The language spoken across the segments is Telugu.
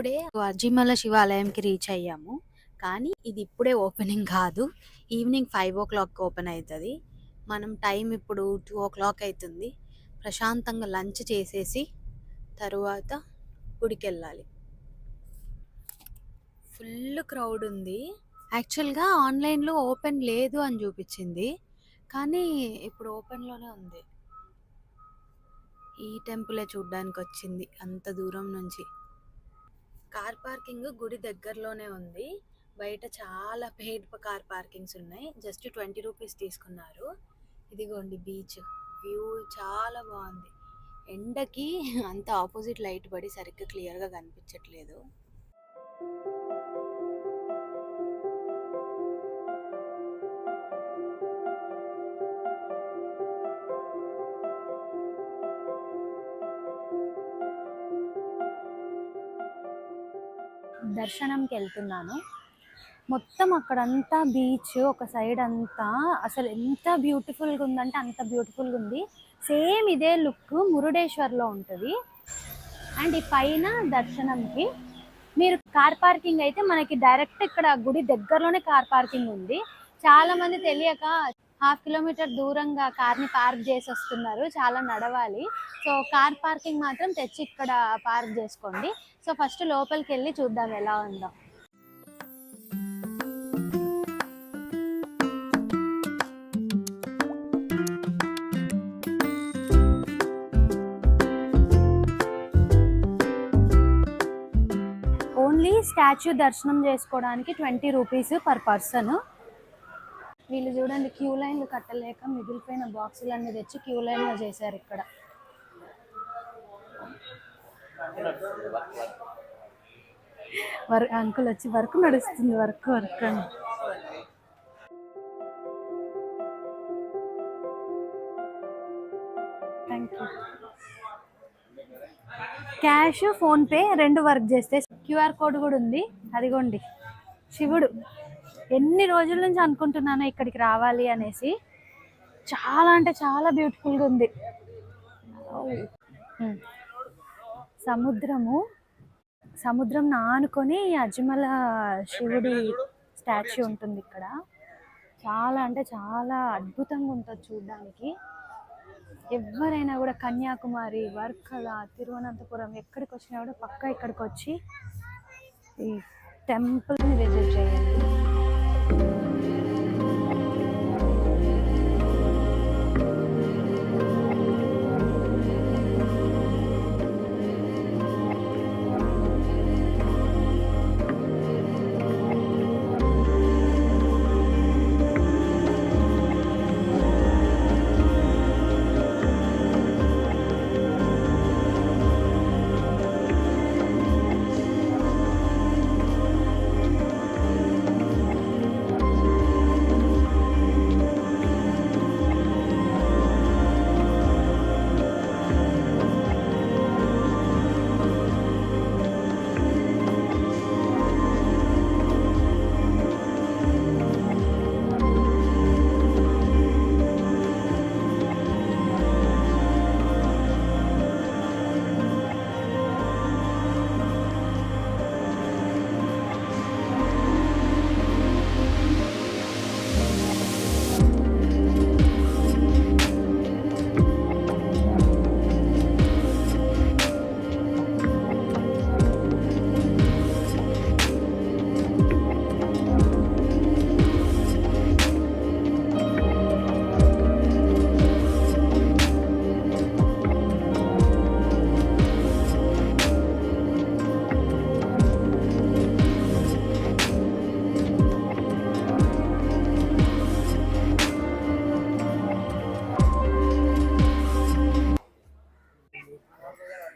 ఇప్పుడే అజిమల శివాలయంకి రీచ్ అయ్యాము. కానీ ఇది ఇప్పుడే ఓపెనింగ్ కాదు, ఈవినింగ్ 5 o'clock ఓపెన్ అవుతుంది. మనం టైం ఇప్పుడు 2 o'clock అవుతుంది. ప్రశాంతంగా లంచ్ చేసేసి తరువాత గుడికి వెళ్ళాలి. ఫుల్ క్రౌడ్ ఉంది. యాక్చువల్గా ఆన్లైన్లో ఓపెన్ లేదు అని చూపించింది, కానీ ఇప్పుడు ఓపెన్లోనే ఉంది. ఈ టెంపులే చూడ్డానికి వచ్చింది అంత దూరం నుంచి. కార్ పార్కింగ్ గుడి దగ్గరలోనే ఉంది. బయట చాలా పెయిడ్ కార్ పార్కింగ్స్ ఉన్నాయి. జస్ట్ 20 రూపీస్ తీసుకున్నారు. ఇదిగోండి బీచ్ వ్యూ చాలా బాగుంది. ఎండకి అంత ఆపోజిట్ లైట్ పడి సరిగ్గా క్లియర్గా కనిపించట్లేదు. దర్శనంకి వెళ్తున్నాను. మొత్తం అక్కడంతా బీచ్, ఒక సైడ్ అంతా అసలు ఎంత బ్యూటిఫుల్గా ఉందంటే అంత బ్యూటిఫుల్గా ఉంది. సేమ్ ఇదే లుక్ మురుడేశ్వర్లో ఉంటుంది. అండ్ ఈ పైన దర్శనంకి మీరు కార్ పార్కింగ్ అయితే మనకి డైరెక్ట్ ఇక్కడ గుడి దగ్గరలోనే కార్ పార్కింగ్ ఉంది. చాలా మంది తెలియక 1/2 కిలోమీటర్ దూరంగా కార్ని పార్క్ చేసి వస్తున్నారు, చాలా నడవాలి. సో కార్ పార్కింగ్ మాత్రం తెచ్చి ఇక్కడ పార్క్ చేసుకోండి. సో ఫస్ట్ లోపలికి వెళ్ళి చూద్దాం ఎలా ఉందో. ఓన్లీ స్టాచ్యూ దర్శనం చేసుకోవడానికి 20 రూపీస్ పర్ పర్సన్. వీళ్ళు చూడండి క్యూ లైన్లు కట్టలేక మిగిలిపోయిన బాక్సులన్నీ తెచ్చి క్యూ లైన్లో చేశారు. ఇక్కడ అంకుల్ వచ్చి వర్క్ నడుస్తుంది, వర్క్ అని. Thank you. క్యాష్, ఫోన్పే రెండు వర్క్ చేస్తే. క్యూఆర్ కోడ్ కూడా ఉంది. అదిగోండి శివుడు. ఎన్ని రోజుల నుంచి అనుకుంటున్నాను ఇక్కడికి రావాలి అనేసి. చాలా అంటే చాలా బ్యూటిఫుల్గా ఉంది. సముద్రం ఆనుకొని అజిమల శివుడి స్టాచ్యూ ఉంటుంది ఇక్కడ. చాలా అంటే చాలా అద్భుతంగా ఉంటుంది చూడడానికి. ఎవరైనా కూడా కన్యాకుమారి, వర్కల, తిరువనంతపురం ఎక్కడికి వచ్చినా కూడా పక్కా ఇక్కడికి వచ్చి ఈ టెంపుల్ని విజిట్ చేయండి.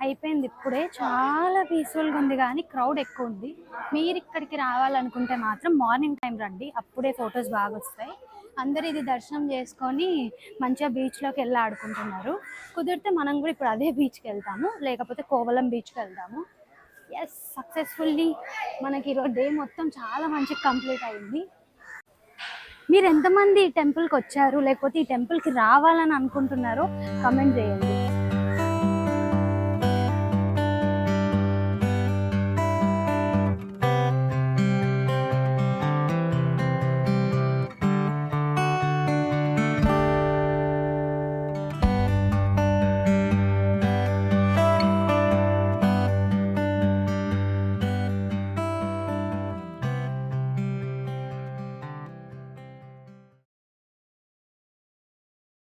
అయిపోయింది ఇప్పుడే. చాలా పీస్ఫుల్గా ఉంది కానీ క్రౌడ్ ఎక్కువ ఉంది. మీరు ఇక్కడికి రావాలనుకుంటే మాత్రం మార్నింగ్ టైం రండి, అప్పుడే ఫొటోస్ బాగా వస్తాయి. అందరు ఇది దర్శనం చేసుకొని మంచిగా బీచ్లోకి వెళ్ళి ఆడుకుంటున్నారు. కుదిరితే మనం కూడా ఇప్పుడు అదే బీచ్కి వెళ్తాము, లేకపోతే కోవలం బీచ్కి వెళ్తాము. ఎస్, సక్సెస్ఫుల్లీ మనకి ఈరోజు డే మొత్తం చాలా మంచిగా కంప్లీట్ అయింది. మీరు ఎంతమంది ఈ టెంపుల్కి వచ్చారు, లేకపోతే ఈ టెంపుల్కి రావాలని అనుకుంటున్నారో కమెంట్ చేయండి.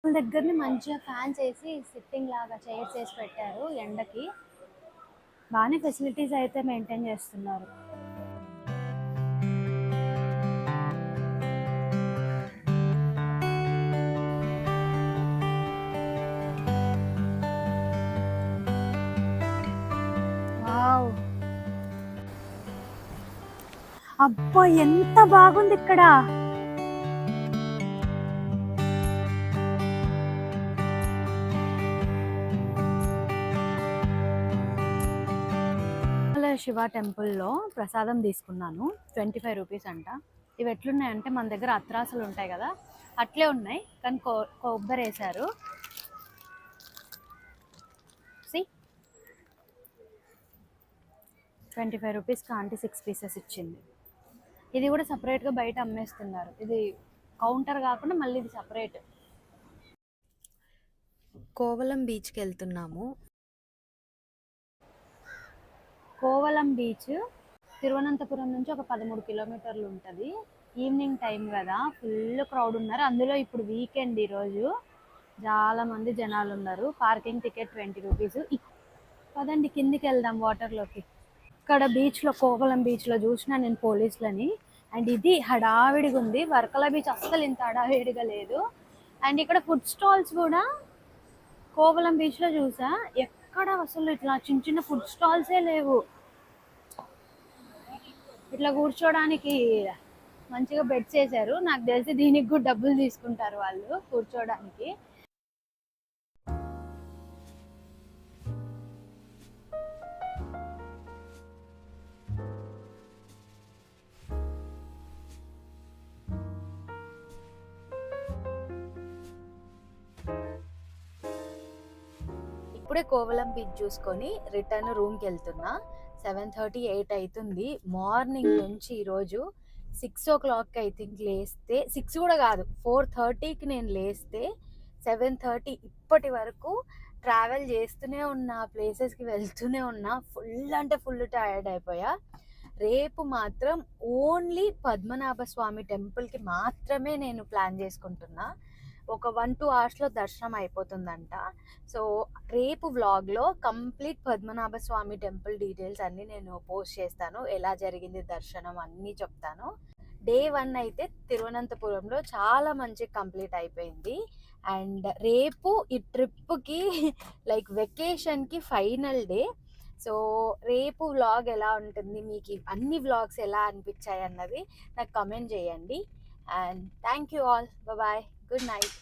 వాళ్ళ దగ్గరని మంచిగా ఫ్యాన్స్ వేసి సిట్టింగ్ లాగా చైర్స్ వేసి పెట్టారు ఎండకి. బాగానే ఫెసిలిటీస్ అయితే మెయింటైన్ చేస్తున్నారు. వావ్, అబ్బా ఎంత బాగుంది ఇక్కడ. శివ టెంపుల్లో ప్రసాదం తీసుకున్నాను, 25 రూపీస్ అంట. ఇవి ఎట్లున్నాయంటే మన దగ్గర అత్రాసులు ఉంటాయి కదా, అట్లే ఉన్నాయి, కానీ కొబ్బరి వేశారు. 25 రూపీస్కి ఆంటీ 6 పీసెస్ ఇచ్చింది. ఇది కూడా సపరేట్గా బయట అమ్మేస్తున్నారు, ఇది కౌంటర్ కాకుండా మళ్ళీ ఇది సపరేట్. కోవలం బీచ్కి వెళ్తున్నాము. కోవలం బీచ్ తిరువనంతపురం నుంచి ఒక 13 కిలోమీటర్లు ఉంటుంది. ఈవినింగ్ టైం కదా, ఫుల్ క్రౌడ్ ఉన్నారు. అందులో ఇప్పుడు వీకెండ్, ఈరోజు చాలా మంది జనాలు ఉన్నారు. Parking ticket 20 rupees. పదండి కిందికి వెళ్దాం వాటర్లోకి. ఇక్కడ బీచ్లో, కోవలం బీచ్లో చూసిన నేను పోలీసులని. అండ్ ఇది హడావిడిగా ఉంది, వర్కలా బీచ్ అస్సలు ఇంత హడావిడిగా లేదు. అండ్ ఇక్కడ ఫుడ్ స్టాల్స్ కూడా కోవలం బీచ్లో చూసా, ఎక్కడ అసలు ఇట్లా చిన్న చిన్న ఫుడ్ స్టాల్సే లేవు. ఇట్లా కూర్చోడానికి మంచిగా బెడ్స్ వేసారు. నాకు తెలిసి దీనికి కూడా డబ్బులు తీసుకుంటారు వాళ్ళు కూర్చోడానికి. ఇప్పుడే కోవలం బీచ్ చూసుకొని రిటర్న్ రూమ్కి వెళ్తున్నా. 7:30, 8 అవుతుంది. మార్నింగ్ నుంచి ఈరోజు 6 o'clock ఐ థింక్ లేస్తే, 6 కూడా కాదు 4:30కి నేను లేస్తే 7:30 ఇప్పటి వరకు ట్రావెల్ చేస్తూనే ఉన్నా, ప్లేసెస్కి వెళ్తూనే ఉన్నా. ఫుల్ అంటే ఫుల్ టైర్డ్ అయిపోయా. రేపు మాత్రం ఓన్లీ పద్మనాభ స్వామి టెంపుల్కి మాత్రమే నేను ప్లాన్ చేసుకుంటున్నా. ఒక 1-2 అవర్స్లో దర్శనం అయిపోతుందంట. సో రేపు వ్లాగ్లో కంప్లీట్ పద్మనాభ స్వామి టెంపుల్ డీటెయిల్స్ అన్నీ నేను పోస్ట్ చేస్తాను, ఎలా జరిగింది దర్శనం అన్నీ చెప్తాను. డే 1 అయితే తిరువనంతపురంలో చాలా మంచి కంప్లీట్ అయిపోయింది. అండ్ రేపు ఈ ట్రిప్కి లైక్ వెకేషన్కి ఫైనల్ డే. సో రేపు వ్లాగ్ ఎలా ఉంటుంది, మీకు అన్ని వ్లాగ్స్ ఎలా అనిపించాయి అన్నది నాకు కమెంట్ చేయండి. And thank you all, bye, good night.